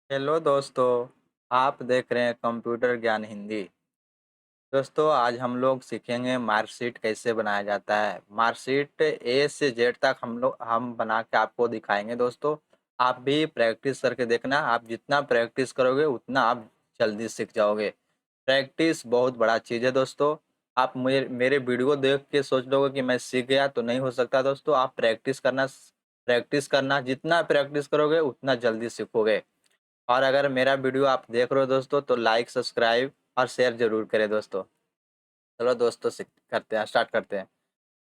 Hello दोस्तों, आप देख रहे हैं कंप्यूटर ज्ञान हिंदी। दोस्तों, आज हम लोग सीखेंगे मार्कशीट कैसे बनाया जाता है। मार्कशीट ए से जेड तक हम बना के आपको दिखाएंगे। दोस्तों, आप भी प्रैक्टिस करके देखना। आप जितना प्रैक्टिस करोगे उतना आप जल्दी सीख जाओगे। प्रैक्टिस बहुत बड़ा चीज़ है दोस्तों। आप मेरे वीडियो देख के सोच लोगे कि मैं सीख गया, तो नहीं हो सकता दोस्तों। आप प्रैक्टिस करना, जितना प्रैक्टिस करोगे उतना जल्दी सीखोगे। और अगर मेरा वीडियो आप देख रहे हो दोस्तों, तो लाइक, सब्सक्राइब और शेयर जरूर करें दोस्तों। चलो दोस्तों, करते हैं, स्टार्ट करते हैं।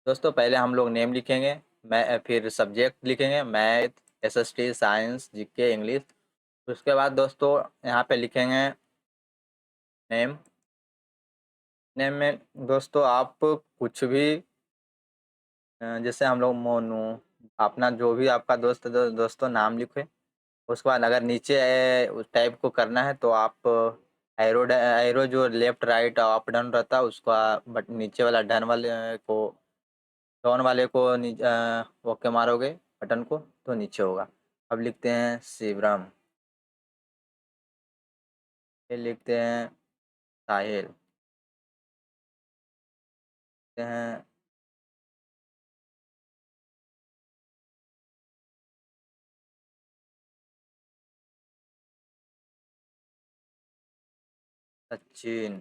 दोस्तों, पहले हम लोग नेम लिखेंगे। मैं फिर सब्जेक्ट लिखेंगे, math, SST, science, GK, English. उसके बाद दोस्तों यहाँ पे लिखेंगे नेम। नेम में दोस्तों आप कुछ भी, जैसे हम लोग मोनू, अपना जो भी आपका दोस्तों नाम लिखे। उसके बाद अगर नीचे उस टाइप को करना है तो आप एरो जो लेफ्ट राइट अप डाउन रहता है उसका, बट नीचे वाला डाउन वाले को ओके मारोगे बटन को, तो नीचे होगा। अब लिखते हैं शिवराम। फिर लिखते हैं साहिल। लिखते हैं सचिन।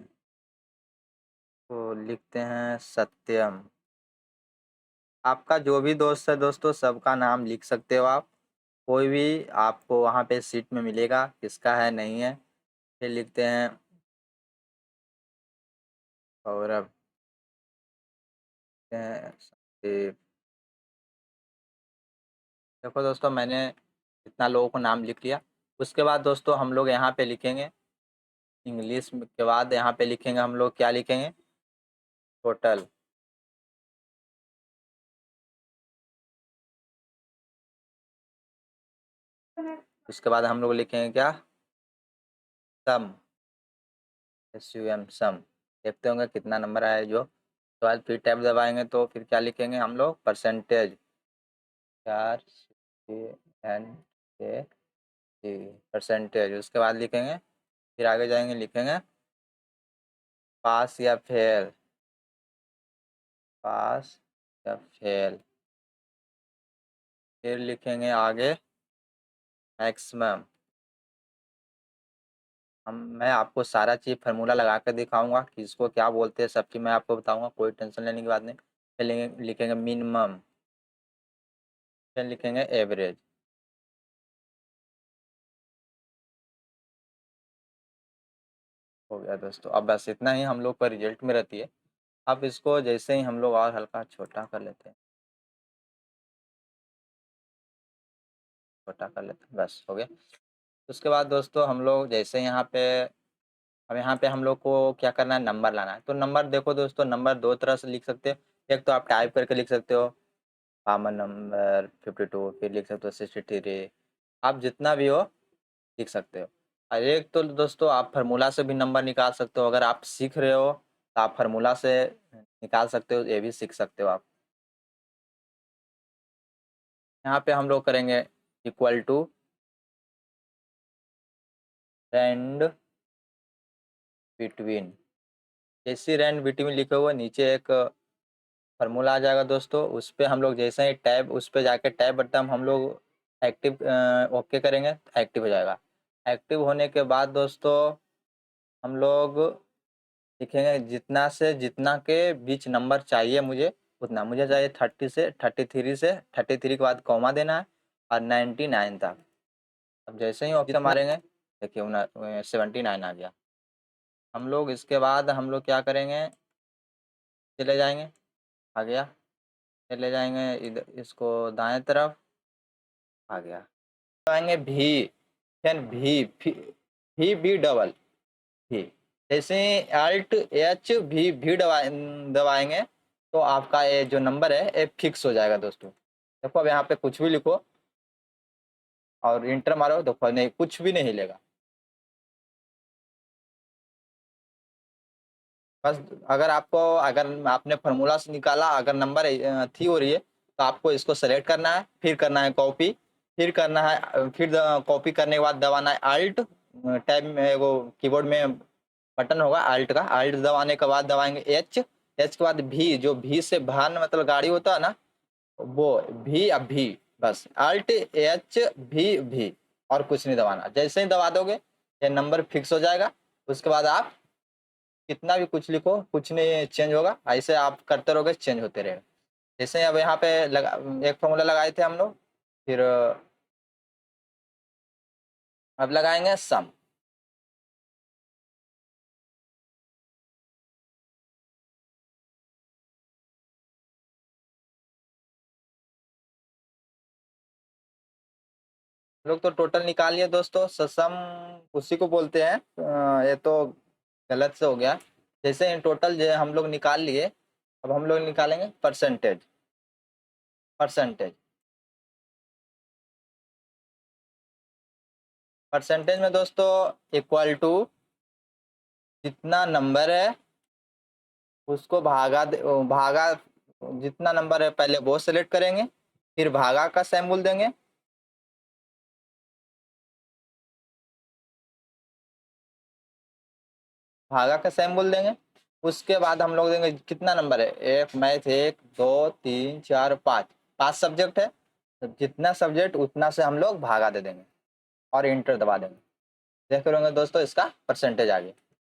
को लिखते हैं सत्यम। आपका जो भी दोस्त है दोस्तों, सबका नाम लिख सकते हो आप। कोई भी आपको वहाँ पे सीट में मिलेगा, किसका है नहीं है। फिर लिखते हैं गौरव। लिखते हैं संदीप। देखो दोस्तों, मैंने इतना लोगों को नाम लिख लिया। उसके बाद दोस्तों हम लोग यहाँ पे लिखेंगे इंग्लिश के बाद यहाँ पे लिखेंगे हम लोग, क्या लिखेंगे, टोटल। उसके बाद हम लोग लिखेंगे क्या, सम, SUM, सम। देखते होंगे कितना नंबर आया जो। उसके बाद फिर टैब दबाएंगे तो फिर क्या लिखेंगे हम लोग, परसेंटेज। 4, CN, K, percentage. उसके बाद लिखेंगे, फिर आगे जाएंगे, लिखेंगे पास या फेल। पास या फेल। फिर लिखेंगे आगे मैक्सिमम। मैं आपको सारा चीज़ फार्मूला लगा कर दिखाऊंगा कि इसको क्या बोलते हैं, सब चीज़ मैं आपको बताऊंगा, कोई टेंशन लेने की बात नहीं। फिर लिखेंगे मिनिमम। फिर लिखेंगे एवरेज। हो गया दोस्तों। अब बस इतना ही हम लोग का रिजल्ट में रहती है। अब इसको जैसे ही हम लोग और हल्का छोटा कर लेते हैं, छोटा कर लेते हैं, बस हो गया। उसके बाद दोस्तों हम लोग जैसे यहाँ पे, अब यहाँ पे हम लोग को क्या करना है, नंबर लाना है। तो नंबर देखो दोस्तों, नंबर दो तरह से लिख सकते हो। एक तो आप टाइप करके लिख सकते हो, कॉमन नंबर 52। फिर लिख सकते हो 63। आप जितना भी हो लिख सकते हो। और एक तो दोस्तों आप फार्मूला से भी नंबर निकाल सकते हो। अगर आप सीख रहे हो तो आप फार्मूला से निकाल सकते हो, ये भी सीख सकते हो आप। यहाँ पे हम लोग करेंगे इक्वल टू रैंड बिटवीन। जैसे रैंड बिटवीन लिखे हुए नीचे एक फार्मूला आ जाएगा दोस्तों। उस पर हम लोग जैसे ही टैब, उस पर जाके टैब बटन हम लोग एक्टिव, ओके करेंगे, एक्टिव हो जाएगा। एक्टिव होने के बाद दोस्तों हम लोग लिखेंगे जितना से जितना के बीच नंबर चाहिए मुझे, उतना मुझे चाहिए 30 से 33, से 33 के बाद कॉमा देना है, और 99 तक। अब जैसे ही ऑप्शन मारेंगे, देखिए 79 आ गया। हम लोग इसके बाद हम लोग क्या करेंगे, चले जाएंगे, आ गया। चले जाएंगे इधर, इसको दाएं तरफ, आ गया। आएंगे भी, फिर भी बी डबल भी। जैसे अल्ट भी दबाएंगे तो आपका ये जो नंबर है ये फिक्स हो जाएगा दोस्तों। देखो अब यहाँ पे कुछ भी लिखो और इंटर मारो, देखो नहीं, कुछ भी नहीं हिलेगा। बस अगर आपको, अगर आपने फार्मूला से निकाला, अगर नंबर थी हो रही है, तो आपको इसको सेलेक्ट करना है, फिर करना है कॉपी। फिर करना है, फिर कॉपी करने के बाद दबाना है अल्ट, टैब में वो कीबोर्ड में बटन होगा अल्ट का, अल्ट दबाने के बाद दबाएंगे एच, एच के बाद भी, जो भी से भान मतलब गाड़ी होता है ना, वो भी, अब भी, बस अल्ट एच भी, और कुछ नहीं दबाना। जैसे ही दबा दोगे ये नंबर फिक्स हो जाएगा। उसके बाद आप कितना भी कुछ लिखो, कुछ नहीं चेंज होगा, ऐसे आप करते रहोगे, चेंज होते रहेगा। जैसे अब यहाँ पे लगा, एक फॉर्मूला लगाए थे हम लोग, फिर अब लगाएंगे सम। लोग तो टोटल निकाल लिए दोस्तों, सम उसी को बोलते हैं। ये तो गलत से हो गया। जैसे इन टोटल जो हम लोग निकाल लिए, अब हम लोग निकालेंगे परसेंटेज। परसेंटेज परसेंटेज में दोस्तों इक्वल टू जितना नंबर है उसको भागा, जितना नंबर है पहले वो सेलेक्ट करेंगे, फिर भागा का सिंबल देंगे, भागा का सिंबल देंगे। उसके बाद हम लोग देंगे कितना नंबर है, एक मैथ, एक दो तीन चार पाँच, पांच सब्जेक्ट है, तो जितना सब्जेक्ट उतना से हम लोग भागा दे देंगे और इंटर दबा देंगे। देख रहे होंगे दोस्तों इसका परसेंटेज आ गया।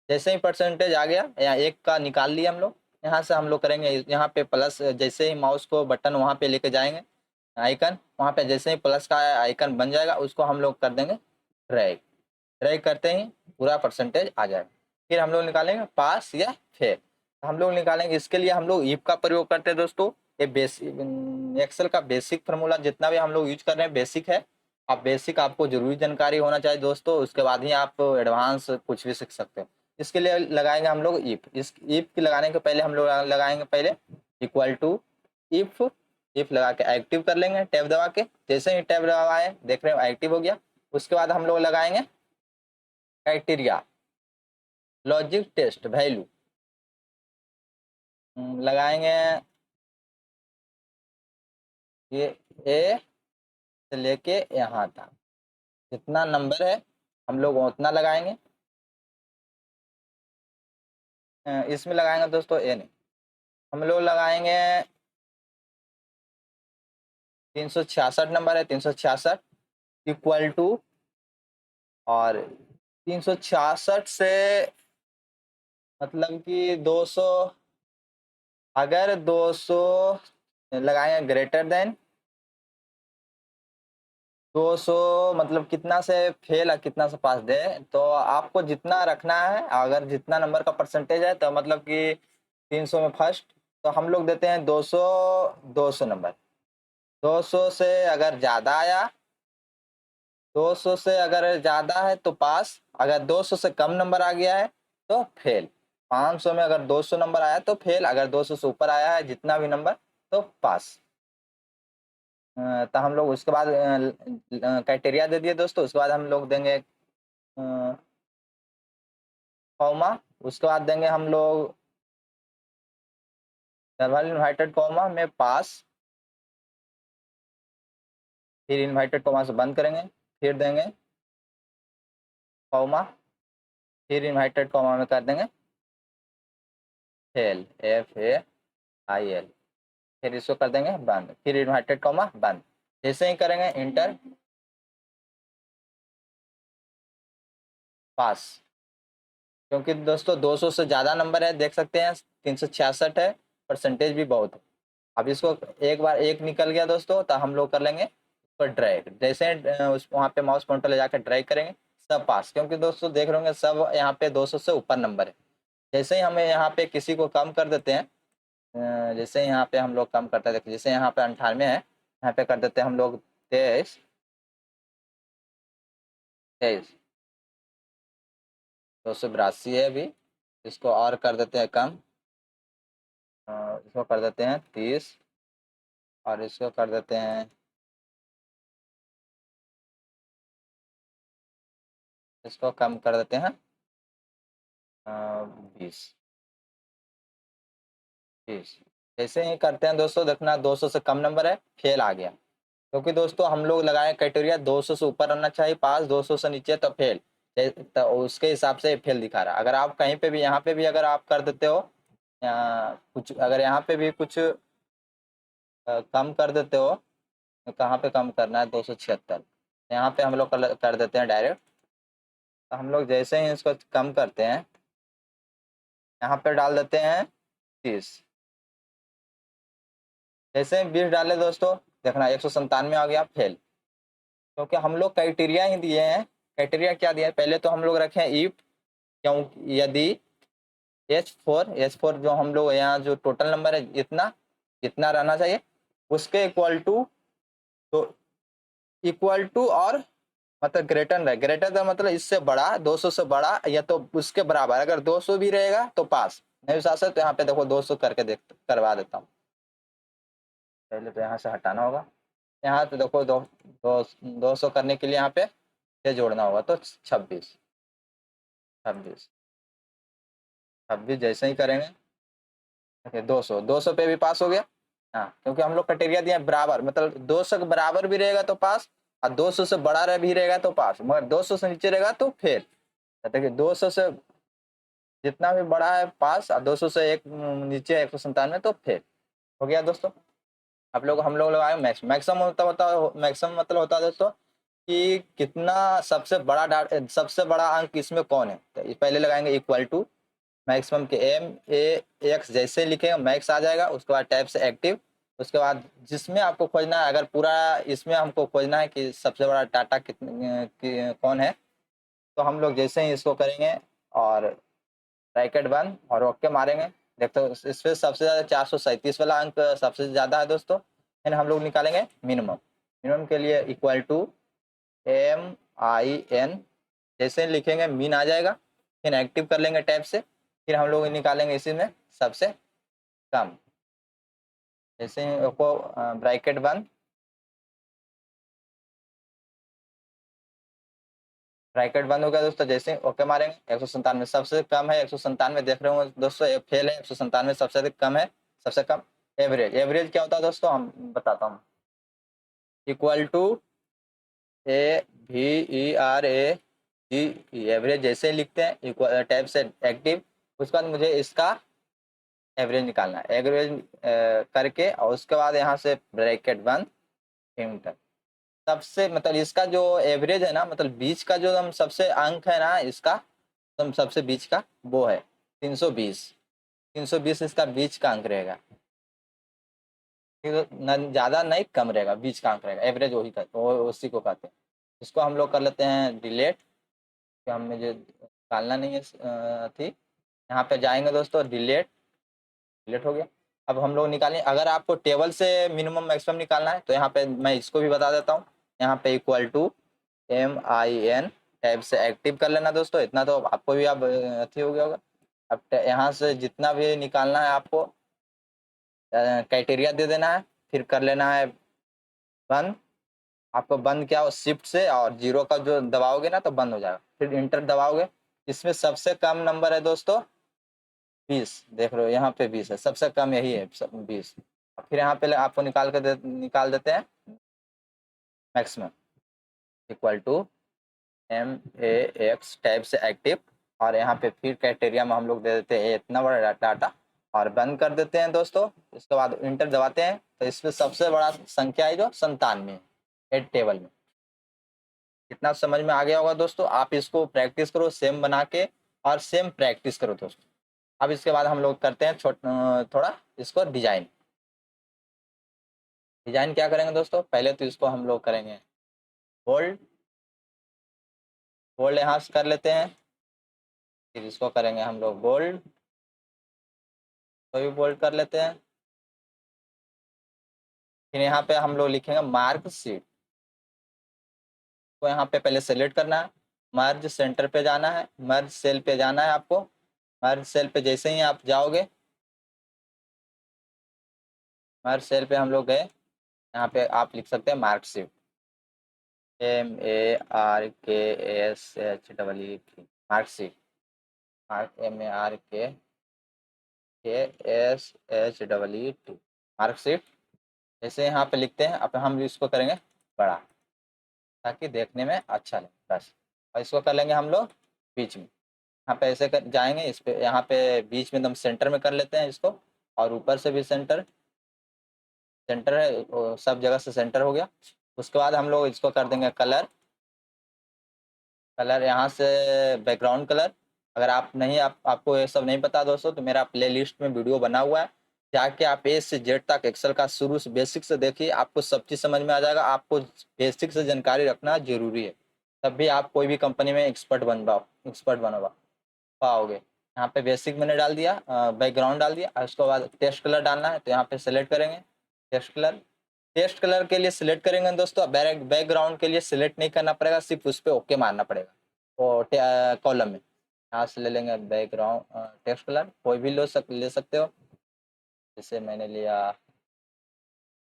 जैसे ही परसेंटेज आ गया, यहाँ एक का निकाल लिया हम लोग। यहाँ से हम लोग करेंगे, यहाँ पे प्लस, जैसे ही माउस को बटन वहाँ पे लेके जाएंगे आइकन, वहाँ पे जैसे ही प्लस का आइकन बन जाएगा उसको हम लोग कर देंगे ड्रैग। ड्रैग करते ही पूरा परसेंटेज आ जाएगा। फिर हम लोग निकालेंगे पास या फेल। हम लोग निकालेंगे, इसके लिए हम लोग इफ का प्रयोग करते हैं दोस्तों। ये बेसिक एक्सेल का बेसिक फार्मूला जितना भी हम लोग यूज कर रहे हैं बेसिक है। आप बेसिक आपको जरूरी जानकारी होना चाहिए दोस्तों, उसके बाद ही आप एडवांस कुछ भी सीख सकते हैं। इसके लिए लगाएंगे हम लोग इफ। इस इफ के लगाने के पहले हम लोग लगाएंगे पहले इक्वल टू इफ। इफ लगा के एक्टिव कर लेंगे टैब दबा के। जैसे ही टैब दबाए देख रहे हो एक्टिव हो गया। उसके बाद हम लोग लगाएंगे क्राइटेरिया, लॉजिक टेस्ट वैल्यू लगाएंगे। ये ए से लेके यहाँ तक जितना नंबर है हम लोग उतना लगाएंगे। इसमें लगाएंगे दोस्तों ए नहीं, हम लोग लगाएंगे 366 नंबर है, 366 इक्वल टू, और 366 से मतलब कि 200, अगर 200 लगाएंगे ग्रेटर देन 200, मतलब कितना से फेल है कितना से पास दे, तो आपको जितना रखना है। अगर जितना नंबर का परसेंटेज है तो मतलब कि 300 में फर्स्ट, तो हम लोग देते हैं 200, 200 नंबर। 200 से अगर ज़्यादा आया, 200 से अगर ज़्यादा है तो पास, अगर 200 से कम नंबर आ गया है तो फेल। 500 में अगर 200 नंबर आया तो फेल, अगर 200 से ऊपर आया है जितना भी नंबर तो पास। तो हम लोग उसके बाद क्राइटेरिया दे दिए दोस्तों। उसके बाद हम लोग देंगे कॉमा। उसके बाद देंगे हम लोग डबल इन्वर्टेड कॉमा में पास, फिर इन्वर्टेड कॉमा से बंद करेंगे, फिर देंगे कॉमा, फिर इन्वर्टेड कॉमा में कर देंगे फेल, FAIL, फिर इसको कर देंगे बंद, फिर इन्वर्टेड कॉमा बंद। जैसे ही करेंगे इंटर, पास। क्योंकि दोस्तों 200 से ज़्यादा नंबर है, देख सकते हैं 366 है, परसेंटेज भी बहुत है। अब इसको एक बार एक निकल गया दोस्तों तो हम लोग कर लेंगे उसको ड्रैग। जैसे उस वहाँ पे माउस पॉइंटर ले जाकर ड्रैग करेंगे, सब पास। क्योंकि दोस्तों देख रहे होंगे सब यहाँ पे 200 से ऊपर नंबर है। जैसे ही हमें यहाँ पे किसी को कम कर देते हैं, जैसे यहाँ पे हम लोग कम करते हैं, देखिए जैसे यहाँ पे 98 है, यहाँ पे कर देते हैं हम लोग 23, 23, 282 है अभी। इसको और कर देते हैं कम, इसको कर देते हैं 30, और इसको कर देते हैं, इसको कम कर देते हैं 20, 20। जैसे ही करते हैं दोस्तों देखना 200 से कम नंबर है, फेल आ गया। क्योंकि दोस्तों हम लोग लगाए क्राइटेरिया 200 से ऊपर रहना चाहिए पास, 200 से नीचे तो फेल। तो उसके हिसाब से फेल दिखा रहा है। अगर आप कहीं पे भी, यहाँ पे भी अगर आप कर देते हो या कुछ, अगर यहाँ पे भी कुछ कम कर देते हो, तो कहाँ पे कम करना है, 276 यहाँ पे हम लोग कर देते हैं डायरेक्ट। तो हम लोग जैसे ही इसको कम करते हैं, यहाँ पे डाल देते हैं 30। जैसे ही 20 डाले दोस्तों, देखना 197 आ गया, फेल। क्योंकि हम लोग क्राइटेरिया ही दिए हैं। क्राइटेरिया क्या दिया है, पहले तो हम लोग रखे हैं इफ, क्यों, यदि H4 जो हम लोग यहाँ जो टोटल नंबर है इतना इतना रहना चाहिए, उसके इक्वल टू, तो इक्वल टू और मतलब ग्रेटर है, ग्रेटर का मतलब इससे बड़ा, 200 से बड़ा या तो उसके बराबर। अगर 200 भी रहेगा तो पास, नहीं उस तो यहाँ पे देखो 200 करके करवा देता हूँ। पहले तो यहाँ से हटाना होगा, यहाँ तो देखो 200 करने के लिए यहाँ पे ये जोड़ना होगा, तो 26 26 26 जैसे ही करेंगे, 200 पे भी पास हो गया। हाँ, क्योंकि हम लोग क्राइटेरिया दिया बराबर, मतलब 200 के बराबर भी रहेगा तो पास, और 200 से बड़ा रह भी रहेगा तो पास, मगर 200 से नीचे रहेगा तो फेल। देखिए 200 से जितना भी बड़ा है पास, और 200 से एक नीचे 197 तो फेल हो गया दोस्तों। आप लोग हम लोग लगाए मैक्सिमम मैक्सिमम मतलब होता है दोस्तों कि कितना सबसे बड़ा अंक इसमें कौन है। तो पहले लगाएंगे इक्वल टू मैक्सिमम के M A X, जैसे लिखेंगे मैक्स आ जाएगा, उसके बाद टाइप से एक्टिव, उसके बाद जिसमें आपको खोजना है, अगर पूरा इसमें हमको खोजना है कि सबसे बड़ा डाटा कौन है, तो हम लोग जैसे ही इसको करेंगे और ब्रैकेट बंद और ओके मारेंगे, देखते हो इसमें सबसे ज़्यादा 437 वाला अंक सबसे ज़्यादा है दोस्तों। फिर हम लोग निकालेंगे मिनिमम। मिनिमम के लिए इक्वल टू MIN, जैसे लिखेंगे मीन आ जाएगा, फिर एक्टिव कर लेंगे टैब से, फिर हम लोग निकालेंगे इसी में सबसे कम। जैसे ही को ब्रैकेट बंद, ब्रैकेट बंद हो गया दोस्तों, जैसे ओके मारेंगे 197 सबसे कम है, 197 देख रहे हो दोस्तों, फेल है, 197 सबसे अधिक कम है, सबसे कम। एवरेज, एवरेज क्या होता है दोस्तों, हम बताता हूँ। इक्वल टू AVERAGE, एवरेज जैसे लिखते हैं इक्वल टैब से एक्टिव, उसके बाद मुझे इसका एवरेज निकालना है। एवरेज करके और उसके बाद यहाँ से ब्रैकेट बंद, इंटर। सबसे मतलब इसका जो एवरेज है ना, मतलब बीच का जो हम सबसे अंक है ना इसका, तो सबसे बीच का वो है 320। 320 इसका बीच का अंक रहेगा, ज़्यादा नहीं कम रहेगा, बीच का अंक रहेगा, एवरेज वही कहते, वो उसी को कहते हैं। इसको हम लोग कर लेते हैं डिलीट, कि हमें जो निकालना नहीं है थी। यहाँ पे जाएंगे दोस्तों, डिलीट, डिलीट हो गया। अब हम लोग निकालें, अगर आपको टेबल से मिनिमम मैक्सिमम निकालना है तो यहाँ पे मैं इसको भी बता देता हूँ। यहाँ पे इक्वल टू MIN टैब से एक्टिव कर लेना दोस्तों, इतना तो आपको भी अब अथी हो गया होगा। अब यहाँ से जितना भी निकालना है आपको क्राइटेरिया दे देना है, फिर कर लेना है बंद। आपको बंद क्या हो, शिफ्ट से और 0 का जो दबाओगे ना तो बंद हो जाएगा, फिर इंटर दबाओगे। इसमें सबसे कम नंबर है दोस्तों 20, देख रहे हो यहाँ पे 20 है, सबसे कम यही है 20। फिर यहाँ पे आपको निकाल देते हैं maximum, equal to MAX type से एक्टिव, और यहाँ पे फिर क्राइटेरिया में हम लोग दे देते हैं इतना बड़ा डाटा, और बंद कर देते हैं दोस्तों। इसके बाद इंटर दबाते हैं, तो इसमें सबसे बड़ा संख्या है जो 97 है टेबल में। इतना समझ में आ गया होगा दोस्तों, आप इसको प्रैक्टिस करो सेम बना के, और सेम प्रैक्टिस करो दोस्तों। अब इसके बाद हम लोग करते हैं थोड़ा इसको डिजाइन। डिजाइन क्या करेंगे दोस्तों, पहले तो इसको हम लोग करेंगे बोल्ड, बोल्ड यहाँ से कर लेते हैं, फिर इसको करेंगे हम लोग बोल्ड, तो भी बोल्ड कर लेते हैं। फिर यहाँ पे हम लोग लिखेंगे मार्क शीट, तो यहाँ पे पहले सेलेक्ट करना है, मर्ज सेंटर पे जाना है, मर्ज सेल पे जाना है आपको। मर्ज सेल पे जैसे ही आप जाओगे, मर्ज सेल पे हम लोग गए, यहाँ पे आप लिख सकते हैं marksheet, MARKSHEE, marksheet, MARKSHEET, marksheet. जैसे यहाँ पे लिखते हैं, अब हम इसको करेंगे बड़ा, ताकि देखने में अच्छा लगे बस। और इसको कर लेंगे हम लोग बीच में, यहाँ पे ऐसे कर जाएंगे, इस पे यहाँ पे बीच में एकदम सेंटर में कर लेते हैं इसको, और ऊपर से भी सेंटर, सेंटर है सब जगह से सेंटर हो गया। उसके बाद हम लोग इसको कर देंगे कलर, कलर यहाँ से बैकग्राउंड कलर। अगर आप नहीं आपको ये सब नहीं पता दोस्तों, तो मेरा प्लेलिस्ट में वीडियो बना हुआ है, जाके आप ए से जेड तक एक्सेल का शुरू से बेसिक से देखिए, आपको सब चीज़ समझ में आ जाएगा। आपको बेसिक से जानकारी रखना जरूरी है, तब भी आप कोई भी कंपनी में एक्सपर्ट बन पाओगे। यहाँ पे बेसिक मैंने डाल दिया, बैकग्राउंड डाल दिया, और उसके बाद टेक्स्ट कलर डालना है, तो यहाँ पे सेलेक्ट करेंगे टेक्स्ट कलर। टेक्स्ट कलर के लिए सिलेक्ट करेंगे दोस्तों, बैकग्राउंड के लिए सिलेक्ट नहीं करना पड़ेगा, सिर्फ उस पर ओके मारना पड़ेगा। और कॉलम में यहाँ से ले लेंगे बैकग्राउंड टेक्स्ट कलर, कोई भी ले सकते हो। जैसे मैंने लिया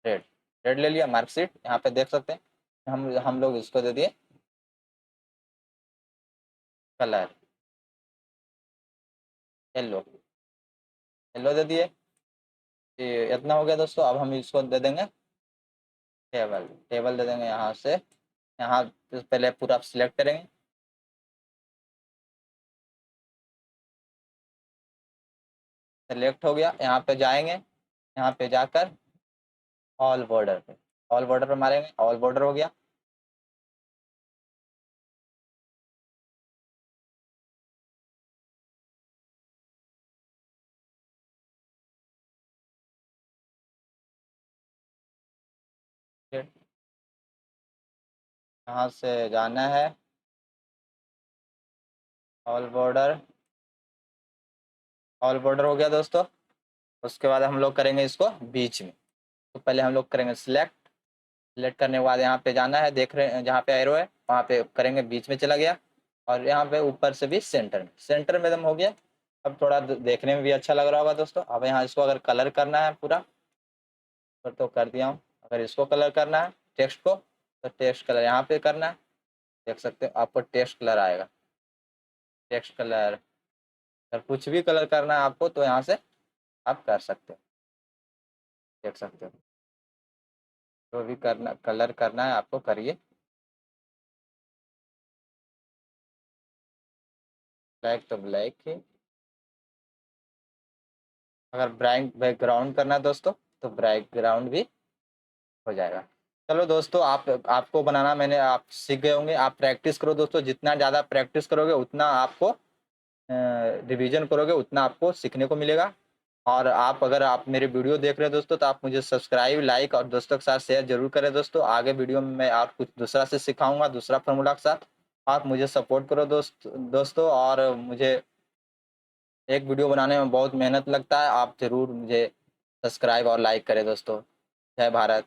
रेड, रेड ले लिया। मार्कशीट यहाँ पे देख सकते हैं, हम लोग इसको दे दिए कलर येलो, येलो दे दिए। ये इतना हो गया दोस्तों। अब हम इसको दे देंगे टेबल, टेबल दे देंगे यहाँ से। यहाँ पहले पूरा सिलेक्ट करेंगे, सिलेक्ट हो गया। यहाँ पे जाएंगे, यहाँ पे जाकर ऑल बॉर्डर पे, ऑल बॉर्डर पे मारेंगे, ऑल बॉर्डर हो गया। यहाँ से जाना है ऑल बॉर्डर, ऑल बॉर्डर हो गया दोस्तों। उसके बाद हम लोग करेंगे इसको बीच में। तो पहले हम लोग करेंगे सिलेक्ट, सिलेक्ट करने के बाद यहाँ पे जाना है, देख रहे हैं जहाँ पे एरो है वहाँ पे करेंगे, बीच में चला गया। और यहाँ पे ऊपर से भी सेंटर में, सेंटर में एकदम हो गया। अब थोड़ा देखने में भी अच्छा लग रहा होगा दोस्तों। अब यहाँ इसको अगर कलर करना है पूरा, तो कर दिया हूँ। अगर इसको कलर करना है टेक्स्ट को, तो टेक्स्ट कलर यहाँ पे करना है। देख सकते हो आपको टेक्स्ट कलर आएगा, टेक्स्ट कलर। अगर कुछ भी कलर करना है आपको, तो यहाँ से आप कर सकते हो, देख सकते हो। जो भी करना कलर करना है आपको करिए। ब्लैक तो ब्लैक ही, अगर ब्राइट बैकग्राउंड करना है दोस्तों, तो बैकग्राउंड भी हो जाएगा। चलो दोस्तों, आपको बनाना मैंने आप सीख गए होंगे। आप प्रैक्टिस करो दोस्तों, जितना ज़्यादा प्रैक्टिस करोगे उतना आपको रिवीजन करोगे उतना आपको सीखने को मिलेगा। और अगर आप मेरे वीडियो देख रहे हैं दोस्तों, तो आप मुझे सब्सक्राइब, लाइक और दोस्तों के साथ शेयर जरूर करें दोस्तों। आगे वीडियो में मैं आप कुछ दूसरा से सिखाऊंगा, दूसरा फार्मूला के साथ। आप मुझे सपोर्ट करो दोस्तों। और मुझे एक वीडियो बनाने में बहुत मेहनत लगता है, आप ज़रूर मुझे सब्सक्राइब और लाइक करें दोस्तों। जय भारत।